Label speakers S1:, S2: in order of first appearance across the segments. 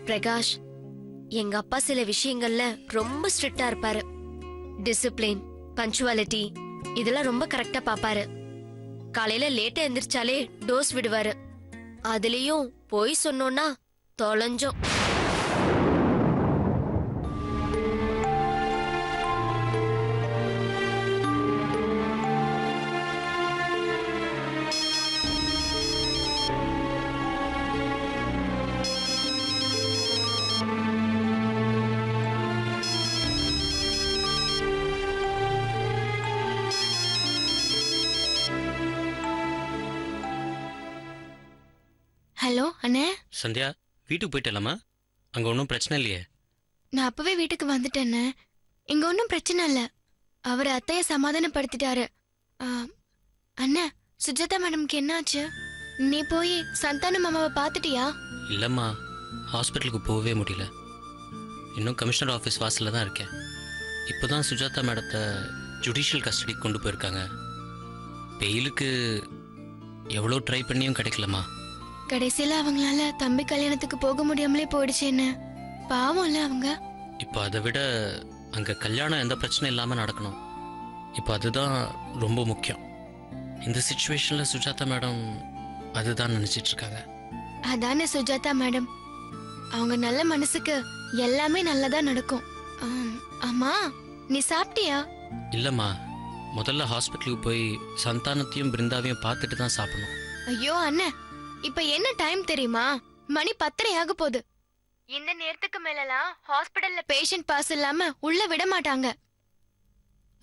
S1: பிரகாஷ், எங்க அப்பா சில விஷயங்கள்ல ரொம்ப ஸ்ட்ரிக்டா இருப்பாரு. டிசிப்ளின், பஞ்சுவாலிட்டி இதெல்லாம் ரொம்ப கரெக்டா பாப்பாரு. காலையில லேட்டா எந்திரிச்சாலே டோஸ் விடுவாரு. அதுலயும் போய் சொன்னோம்னா தொலைஞ்சோம்.
S2: ஹலோ அண்ணே.
S3: சந்தியா, வீட்டுக்கு போயிட்டலாமா? அங்கே ஒன்றும் பிரச்சனை இல்லையே?
S2: நான் அப்பவே வீட்டுக்கு வந்துட்டேண்ணே. இங்க ஒன்றும் பிரச்சனை இல்லை. அவர் அத்தைய சமாதானப்படுத்திட்டாரு. அண்ணா, சுஜாதா மேடம்க்கு என்னாச்சு? நீ போய் சந்தான மாமாவை பார்த்துட்டியா?
S3: இல்லைம்மா, ஹாஸ்பிட்டலுக்கு போகவே முடியல. இன்னும் கமிஷனர் ஆஃபீஸ் வாசலில் தான் இருக்கேன். இப்போ தான் சுஜாதா மேடத்தை ஜுடிஷியல் கஸ்டடிக்கு கொண்டு போயிருக்காங்க. பெயிலுக்கு எவ்வளோ ட்ரை பண்ணியும் கிடைக்கலம்மா.
S2: கடைசியில அவங்களால தம்பி கல்யாணத்துக்கு போக முடியாமலே போயிடுச்சு. என்ன பாவம்ல அவங்க.
S3: இப்போ அதை விட அங்கே கல்யாணம் எந்த பிரச்சனையும் இல்லாமல் நடக்கணும். இப்போ அதுதான் ரொம்ப முக்கியம். இந்த சுச்சுவேஷனில் சுஜாதா மேடம் அதுதான் நினச்சிட்டு இருக்காங்க.
S2: அதானே சுஜாதா மேடம், அவங்க நல்ல மனசுக்கு எல்லாமே நல்லதா நடக்கும். அம்மா, நீ சாப்பிட்டியா?
S3: இல்லைம்மா, முதல்ல ஹாஸ்பிட்டலுக்கு போய் சந்தானத்தையும் பிருந்தாவையும் பார்த்துட்டு தான் சாப்பிடணும்.
S2: ஐயோ அண்ணன், இப்ப என்ன டைம் தெரியுமா? மணி 10:30 ஆக போகுது. இந்த நேரத்துக்கு மேலலாம் ஹாஸ்பிடல்ல பேஷண்ட் பாஸ் இல்லாம உள்ள விட மாட்டாங்க.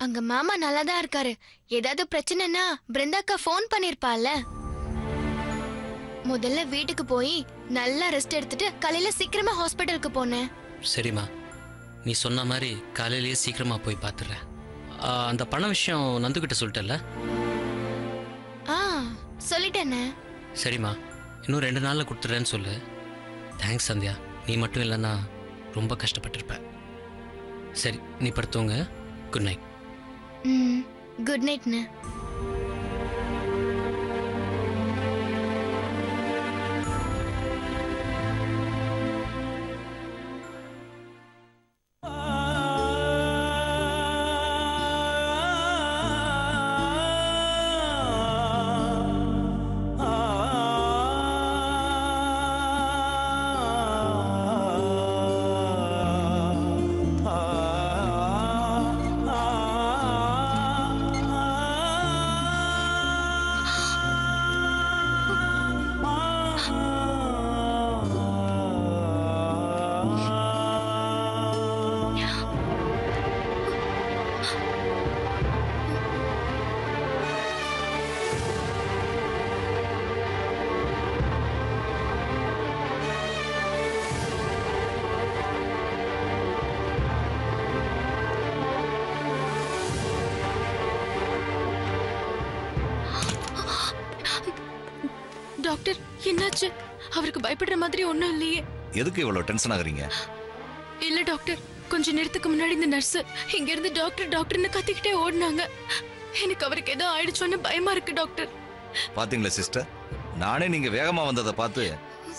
S2: அங்க மாமா நல்லாதான் இருக்காரு. ஏதாவது பிரச்சனைனா பிருந்தாக்கா ஃபோன் பண்ணிருப்பால. முதல்ல வீட்டுக்கு போய் நல்லா ரெஸ்ட் எடுத்துட்டு காலையில சீக்கிரமா ஹாஸ்பிடலுக்கு போனேன்.
S3: சரிம்மா, நீ சொன்ன மாதிரி காலையிலேயே சீக்கிரமா போய் பார்த்துடுறேன். அந்த பண விஷயம் நந்துக்கிட்ட சொல்லிட்டல?
S2: சொல்லிட்டேண்ணே.
S3: சரிம்மா, இன்னும் 2 நாளில் கொடுத்துட்றேன்னு சொல்லு. தேங்க்ஸ் சந்தியா, நீ மட்டும் இல்லைன்னா ரொம்ப கஷ்டப்பட்டிருப்ப. சரி, நீ படுத்துவங்க. Good night.
S2: குட் நைட்ண்ணே. டாக்டர், என்னாச்சு? அவருக்கு பயப்படுற மாதிரி ஒண்ணும் இல்லையே.
S4: எதுக்கு இவ்வளவு டென்ஷன் ஆகுறீங்க?
S2: இல்ல டாக்டர், கொஞ்ச நேரத்துக்கு முன்னாடி இந்த நர்ஸ் இங்க இருந்து டாக்டர் டாக்டர்னு கத்திக்கிட்டே ஓடினாங்க. எனக்கு அவருக்கு ஏதோ ஆயிடுச்சோன்னு பயமா இருக்கு டாக்டர்.
S4: பாத்தீங்களா சிஸ்டர், நானே நீங்க வேகமா வந்ததை பார்த்து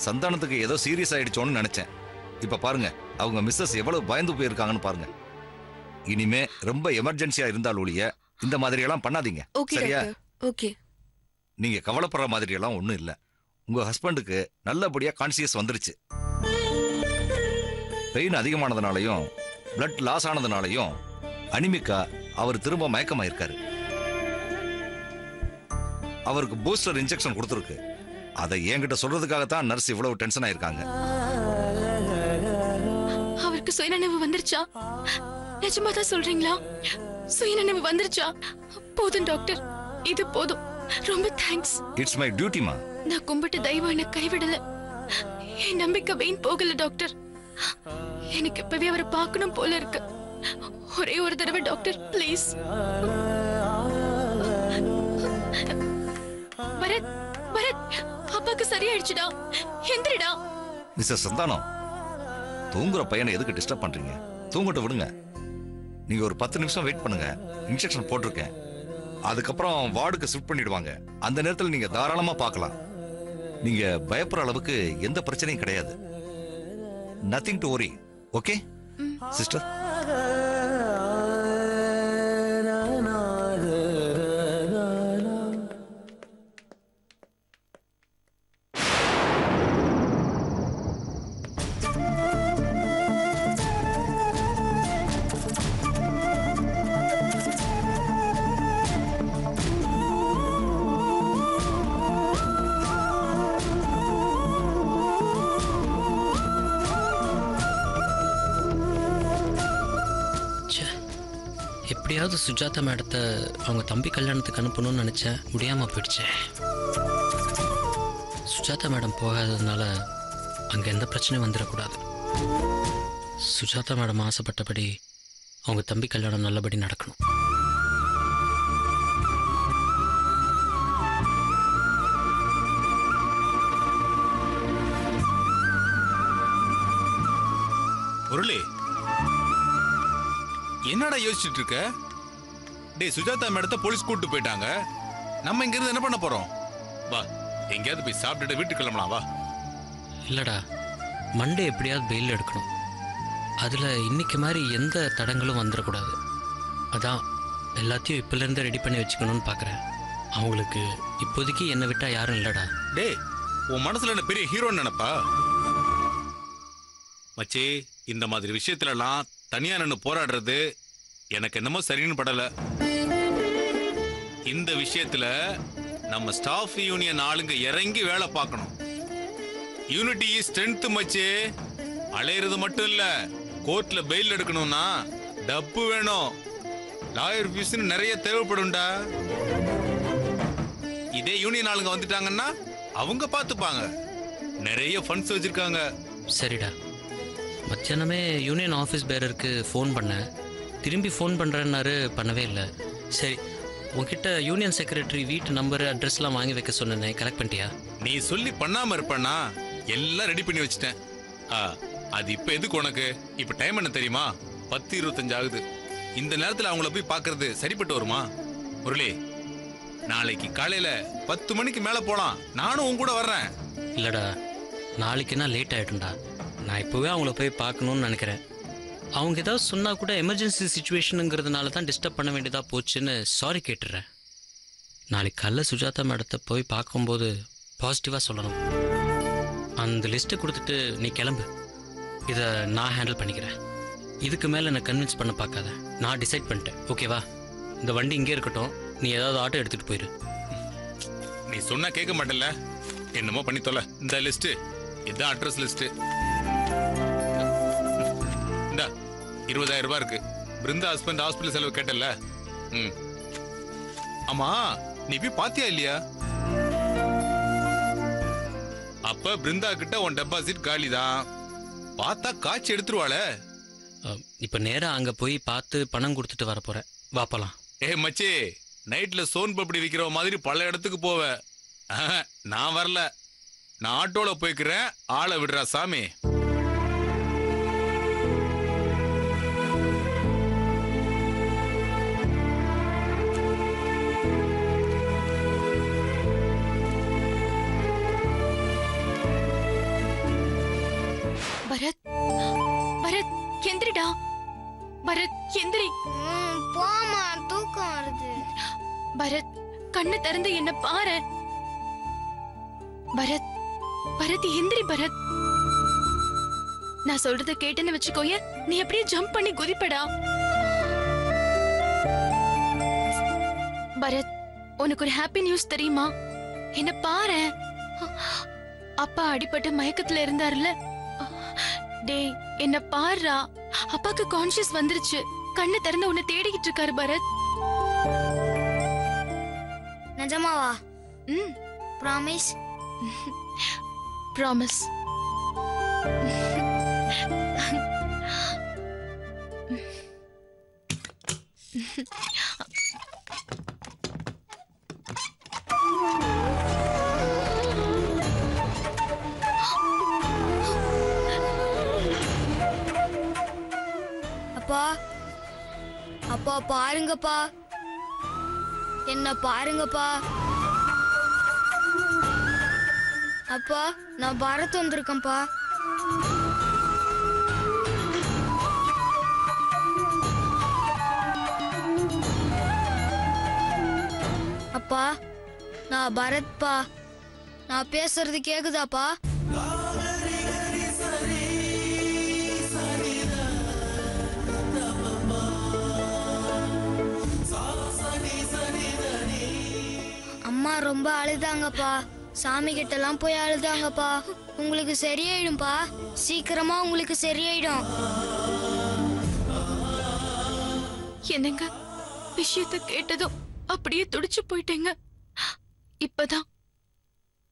S4: சந்தானத்துக்கு ஏதோ சீரியஸ் ஆயிடுச்சோன்னு நினைச்சேன். இப்ப பாருங்க, அவங்க மிஸ்ஸஸ் எவ்வளவு பயந்து போயிருக்காங்கன்னு பாருங்க. இனிமே ரொம்ப எமர்ஜென்சியா இருந்தால் ஒழிய இந்த மாதிரி எல்லாம் பண்ணாதீங்க, சரியா?
S1: ஓகே.
S4: நீங்க கவலைப்படுற மாதிரி எல்லாம் ஒண்ணும் இல்ல. உங்க ஹஸ்பண்டுக்கு நல்லபடியா கான்சியஸ் வந்துருச்சு. பெயின் அதிகமானதுனாலையும் பிளட் லாஸ் ஆனதுனாலையும் அனிமிக்கா அவர் திரும்ப மயக்கமாயிருக்காரு. அவருக்கு பூஸ்டர் இன்ஜெக்ஷன் கொடுத்துருக்கு. அதை என்கிட்ட சொல்றதுக்காகத்தான் நர்ஸ் இவ்வளவு டென்ஷன் ஆயிருக்காங்க.
S2: அவருக்கு சுயநினைவு வந்துருச்சா? நிஜமா தான் சொல்றீங்களா? சுயநினைவு வந்துருச்சா? போதும் டாக்டர், இது போதும். ரொம்ப தேங்க்ஸ்.
S4: It's my டியூட்டிமா.
S2: நான் கும்பிட்டு தெய்வம் என்ன கைவிடல. என் நம்பிக்கை வீண் போகல டாக்டர். எனக்கு இப்பவே அவரை பார்க்கணும் போல இருக்கு. ஒரே ஒரு தடவை டாக்டர், ப்ளீஸ். பரத், பரத், அப்பாக்கு சரியாயிடுச்சுடா. எந்திரிடா.
S4: மிஸ்டர் சந்தானம், தூங்குற பையனை எதுக்கு டிஸ்டர்ப் பண்றீங்க? தூங்கட்டு விடுங்க. நீங்க ஒரு 10 நிமிஷம் வெயிட் பண்ணுங்க. இன்ஜெக்ஷன் போட்டிருக்கேன். அதுக்கப்புறம் வார்டுக்கு ஷிஃப்ட் பண்ணிடுவாங்க. அந்த நேரத்தில் நீங்க தாராளமா பார்க்கலாம். நீங்க பயப்படுற அளவுக்கு எந்த பிரச்சனையும் கிடையாது. Nothing to worry. Okay sister?
S3: எப்படியாவது சுஜாதா மேடத்தை அவங்க தம்பி கல்யாணத்துக்கு அனுப்பணும்னு நினச்சேன், முடியாமல் போயிடுச்சு. சுஜாதா மேடம் போகாததுனால அங்கே எந்த பிரச்சனையும் வந்துடக்கூடாது. சுஜாதா மேடம் ஆசைப்பட்டபடி அவங்க தம்பி கல்யாணம் நல்லபடி நடக்கணும்.
S5: முரளி, என்னடா யோசிச்சுட்டு இருக்க? டேய், சுஜாதா மேடத்தை போலீஸ் கூட்டு போயிட்டாங்க. நம்ம இங்க இருந்து என்ன பண்ண போறோம்? வா, எங்கேயாவது போய் சாப்பிட்டுட்டு வீட்டுக்கு கிளம்பலாம். வா.
S3: இல்லைடா, மண்டே எப்படியாவது பெயில் எடுக்கணும். அதில் இன்னைக்கு மாதிரி எந்த தடங்களும் வந்துடக்கூடாது. அதான் எல்லாத்தையும் இப்போலேருந்து ரெடி பண்ணி வச்சுக்கணும்னு பார்க்குறேன். அவங்களுக்கு இப்போதைக்கு என்னை விட்டால் யாரும் இல்லைடா.
S5: டேய், உன் மனசுல என்ன பெரிய ஹீரோன்னு நினைப்பா? மச்சி, இந்த மாதிரி விஷயத்துலலாம் தனியா நின்று போராடுறது எனக்கு என்னமோ சரின்னு படல. இந்த விஷயத்துல நம்ம ஸ்டாஃப் யூனியன் ஆளுங்க இறங்கி வேலை பார்க்கணும். யூனிட்டி இஸ் ஸ்ட்ரென்த் மச்சி. அலையிறது மட்டும் இல்ல, கோர்ட்ல பெயில் எடுக்கணும்னா டப்பு வேணும், லாயர் ஃபீஸ் நிறைய தேவைப்படும்டா. இதே யூனியன் ஆளுங்க வந்துட்டாங்கன்னா அவங்க பார்த்துப்பாங்க. நிறைய ஃபண்ட்ஸ் வச்சிருக்காங்க.
S3: சரிடா, மத்தியானமே யூனியன் ஆஃபீஸ் பேரருக்கு ஃபோன் பண்ணேன். திரும்பி ஃபோன் பண்ணுறேன்னாரு, பண்ணவே இல்லை. சரி, உன்கிட்ட யூனியன் செக்ரட்டரி வீட்டு நம்பரு அட்ரஸ்லாம் வாங்கி வைக்க சொன்னேனே, கலெக்ட் பண்ணிட்டியா?
S5: நீ சொல்லி பண்ணாம இருப்பண்ணா, எல்லாம் ரெடி பண்ணி வச்சிட்டேன். அது இப்ப எதுக்கு உனக்கு? இப்ப டைம் என்ன தெரியுமா? 10:25 ஆகுது. இந்த நேரத்துல அவங்கள போய் பார்க்கிறது சரிப்பட்டு வருமா? முரளி, நாளைக்கு காலையில 10 மணிக்கு மேல போலாம். நானும் உன் கூட வர்றேன்.
S3: இல்லைடா, நாளைக்குன்னா லேட் ஆகிடும்டா. நான் இப்போவே அவங்கள போய் பார்க்கணுன்னு நினைக்கிறேன். அவங்க ஏதாவது சொன்னால் கூட எமர்ஜென்சி சுச்சுவேஷனுங்கிறதுனால தான் டிஸ்டர்ப் பண்ண வேண்டியதாக போச்சுன்னு சாரி கேட்டுடுறேன். நாளைக்கு காலைல சுஜாதா மேடத்தை போய் பார்க்கும்போது பாசிட்டிவாக சொல்லணும். அந்த லிஸ்ட்டை கொடுத்துட்டு நீ கிளம்பு. இதை நான் ஹேண்டில் பண்ணிக்கிறேன். இதுக்கு மேலே என்னை கன்வின்ஸ் பண்ண பார்க்காத. நான் டிசைட் பண்ணிட்டேன், ஓகேவா? இந்த வண்டி இங்கே இருக்கட்டும், நீ ஏதாவது ஆட்டோ எடுத்துகிட்டு போயிரு.
S5: நீ சொன்னா கேட்க மாட்டேன்ல, என்னமோ பண்ணி தொலை. இந்த லிஸ்ட், இதுதான் அட்ரஸ் லிஸ்ட். இந்த 20,000 ரூபாய் இருக்கு. பிருந்தா ஹஸ்பண்ட் ஹாஸ்பிட்டல் செலவு கேட்டல. ஆமா, நீ போய் பாத்தியா இல்லையா? அப்ப பிருந்தா கிட்ட உன் டெபாசிட் காலி தான். பார்த்தா காய்ச்சி எடுத்துருவாள.
S3: இப்போ நேராக அங்கே போய் பார்த்து பணம் கொடுத்துட்டு வர போகிறேன். வாப்பலாம்.
S5: மச்சி, நைட்ல சோன் பப்படி விற்கிற மாதிரி பல இடத்துக்கு போவேன். நான் வரல, நான் ஆட்டோல போய்க்கிறேன். ஆளை விடுறா சாமி.
S2: பரத், பரத் எந்திரிடா. பரத் எந்திரி.
S6: போமா, தூக்கம் வருது.
S2: பரத், கண்ணு திறந்து என்ன பாரு. பரத், பரத் எந்திரி. பரத், நான் சொல்றத கேட்டேன்னு வச்சுக்கோய, நீ அப்படியே ஜம்ப் பண்ணி குதிப்படா. பரத், உனக்கு ஒரு ஹாப்பி நியூஸ் தெரியுமா? என்ன பாரு. அப்பா அடிபட்டு மயக்கத்துல இருந்தாருல. டேய், என்ன பாருடா. அப்பாக்கு கான்ஷியஸ் வந்துருச்சு. கண்ணு திறந்து உன்னை தேடிக்கிட்டு இருக்காரு பரத்.
S6: நிஜமாவா?
S2: ம்,
S6: ப்ராமிஸ்?
S2: ப்ராமிஸ்.
S6: அப்பா, அப்பா பாருங்கப்பா, என்ன பாருங்கப்பா. அப்பா, நான் பரத் வந்திருக்கேன்ப்பா. அப்பா நான் பரத்பா. நான் பேசுறது கேக்குதாப்பா? அம்மா ரொம்ப அழுதாங்கப்பா. சாமி கிட்ட எல்லாம் போய் அழுதாங்கப்பா. உங்களுக்கு சரியாயிடும்பா. சீக்கிரமா உங்களுக்கு சரியாயிடும்.
S2: என்னங்க விஷயத்த கேட்டதும் அப்படியே துடிச்சு போயிட்டேங்க. இப்பதான்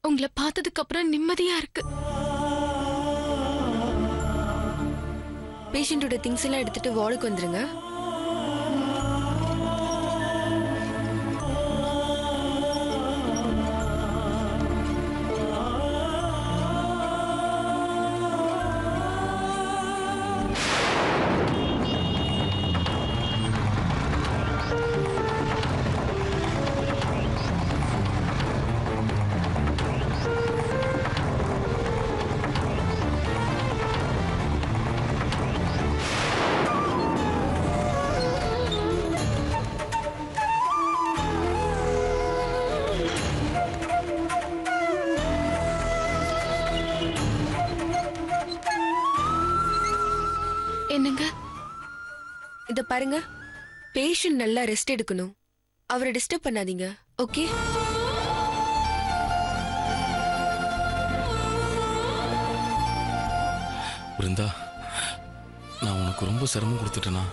S2: உங்களை பார்த்ததுக்கு அப்புறம் நிம்மதியா இருக்கு.
S7: பேஷண்டோட திங்ஸ் எல்லாம் எடுத்துட்டு வார்டுக்கு வந்துருங்க.
S2: என்னங்க
S7: இத பாருங்க, பேஷண்ட் நல்லா ரெஸ்ட் எடுக்கணும். அவரை டிஸ்டர்ப் பண்ணாதீங்க. ஓகே?
S8: பிருந்தா, நான் உனக்கு ரொம்ப சிரமம் கொடுத்துட்டேனா?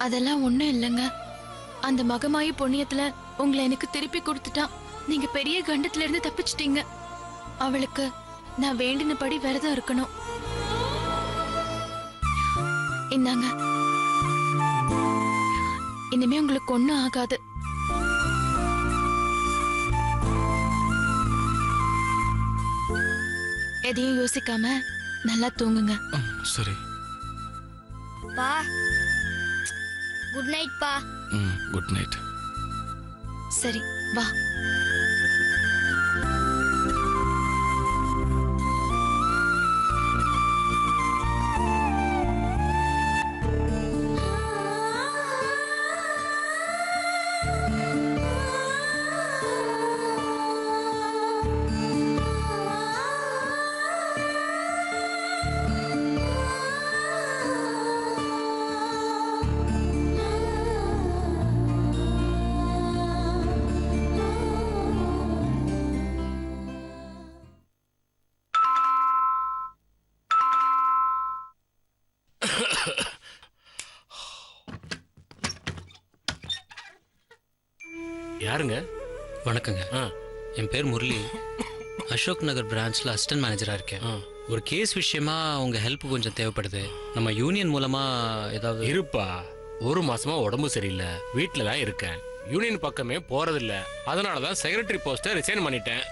S2: அதெல்லாம் ஒண்ணும் இல்லைங்க. அந்த மகமாயி புண்ணியத்துல உங்களை எனக்கு திருப்பி கொடுத்துட்டான். நீங்க பெரிய கண்டத்துல இருந்து தப்பிச்சிட்டீங்க. அவளுக்கு நான் வேண்டினபடி விரதம் இருக்கணும். இந்தாங்க, இனிமே உங்களுக்கு ஒண்ணும் ஆகாது. எதையும் யோசிக்காம நல்லா தூங்குங்க.
S8: சரி.
S6: பா குட் நைட் பா.
S8: Good night.
S2: சரி வா.
S8: யாருங்க?
S3: வணக்கங்க. என் பேர் முரளி. அசோக் நகர் பிரான்ச்ல அசிஸ்டன்ட் மேனேஜரா இருக்கேன். ஒரு கேஸ் விஷயமா உங்க ஹெல்ப் கொஞ்சம் தேவைப்படுது. நம்ம யூனியன் மூலமா ஏதாவது
S9: இருப்பா. ஒரு மாசமா உடம்பு சரியில்லை, வீட்டில தான் இருக்கேன். யூனியன் பக்கமே போறதில்ல. அதனாலதான் செக்ரட்டரி போஸ்ட ரிசைன் பண்ணிட்டேன்.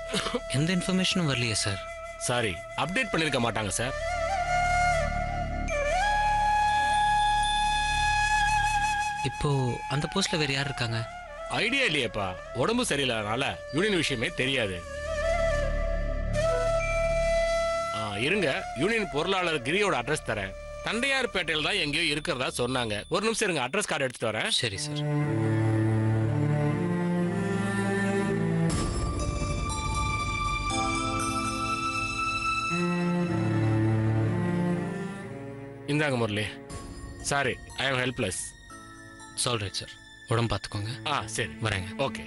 S3: எந்த இன்ஃபர்மேஷனும் வரலையே சார்.
S9: சாரி, அப்டேட் பண்ணிருக்க மாட்டாங்க சார்.
S3: இப்போ அந்த போஸ்ட்ல வேற யார் இருக்காங்க?
S9: ஐடியா இல்லையேப்பா. உடம்பு சரியில்லாதனால யூனியன் விஷயமே தெரியாது. இருங்க, யூனியன் பொருளாளர் கிரியோட அட்ரஸ் தரேன். தண்டையார்பேட்டையில் தான் எங்கேயோ இருக்கிறதா சொன்னாங்க. ஒரு நிமிஷம் இருங்க, அட்ரஸ் கார்டு எடுத்துட்டு வரேன்.
S3: சரி சார்.
S9: இந்தாங்க Murali. Sorry, I am helpless.
S3: S'alright sir. உடம்பு பார்த்துக்கோங்க.
S9: சரி
S3: வரேங்க.
S9: ஓகே.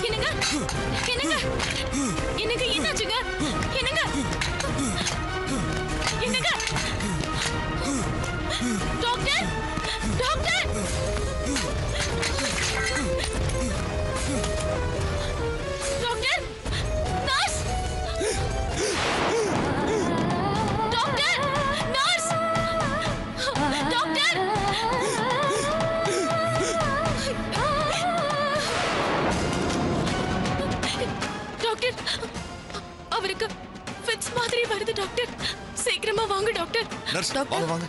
S2: என்னங்க என்னங்க என்னங்க என்னாச்சுங்க என்னங்க என்னங்க doctor doctor doctor nurse doctor nurse doctor doctor அவருக்கு ஃபிட்ஸ் மாதிரி வருது டாக்டர் சீக்கிரமா வாங்க டாக்டர்
S4: நர்ஸ்
S7: டாக்டர்
S4: வாங்க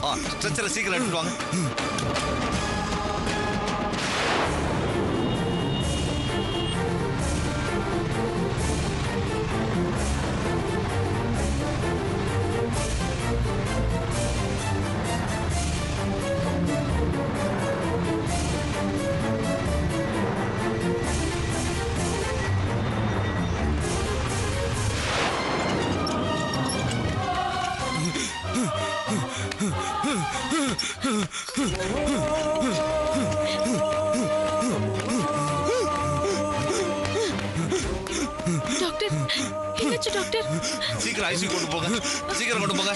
S7: ஆ,
S4: ஸ்ட்ரெச்சரை சீக்கிரம் எடுத்துட்டு வாங்க.
S2: டாக்டர் என்னாச்சு டாக்டர்
S4: சீக்கிரம் ஐசி கொண்டு போங்க, சீக்கிரம் கொண்டு போங்க.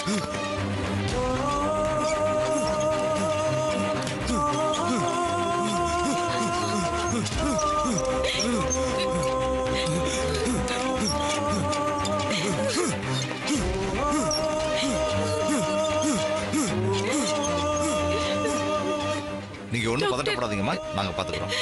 S4: நீங்க ஒண்ணும் பதட்டப்படாதீங்கம்மா, நாங்க பாத்துக்கிறோம்.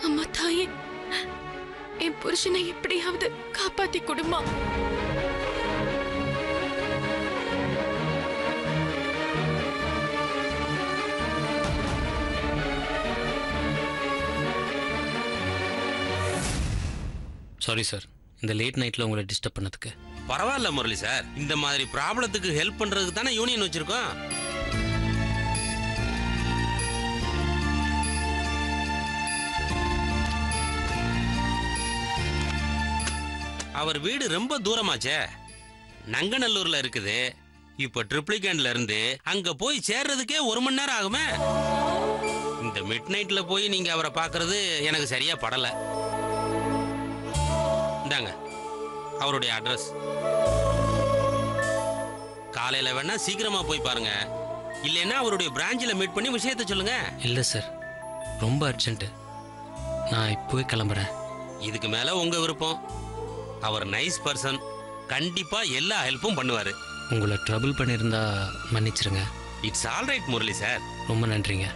S2: அம்மா தாயே என் புருஷனை எப்படியாவது காப்பாத்தி கொடுமா
S3: சாரி சார், இந்த லேட் நைட்டில் உங்களை டிஸ்டர்ப் பண்ணதுக்கு.
S10: பரவாயில்ல முரளி சார், இந்த மாதிரி ப்ராப்ளத்துக்கு ஹெல்ப் பண்றதுக்கு தானே யூனியன் வச்சிருக்கோம். அவர் வீடு ரொம்ப தூரமாச்சே, நங்கநல்லூர்ல இருக்குது. இப்ப ட்ரிப்ளிகேண்ட்ல இருந்து அங்க போய் சேர்றதுக்கே 1 மணி நேரம் ஆகுமே. இந்த மிட் நைட்ல போய் நீங்க அவரை பார்க்கிறது எனக்கு சரியா படல. இந்தாங்க அவருடைய அட்ரஸ். காலையில வேணா சீக்கிரமா போய் பாருங்க, இல்லைன்னா அவருடைய பிரான்ச்சில் மீட் பண்ணி விஷயத்தை சொல்லுங்க.
S3: இல்லை சார், ரொம்ப அர்ஜென்ட்டு. நான் இப்போவே கிளம்புறேன்.
S10: இதுக்கு மேல உங்க விருப்பம். அவர் நைஸ் பர்சன், கண்டிப்பா எல்லா ஹெல்ப்பும் பண்ணுவாரு.
S3: உங்களை ட்ரபிள் பண்ணியிருந்தா மன்னிச்சிருங்க.
S10: It's all right Murali sir.
S3: ரொம்ப நன்றிங்க.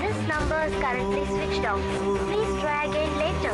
S11: This number is currently switched off. Please try again later.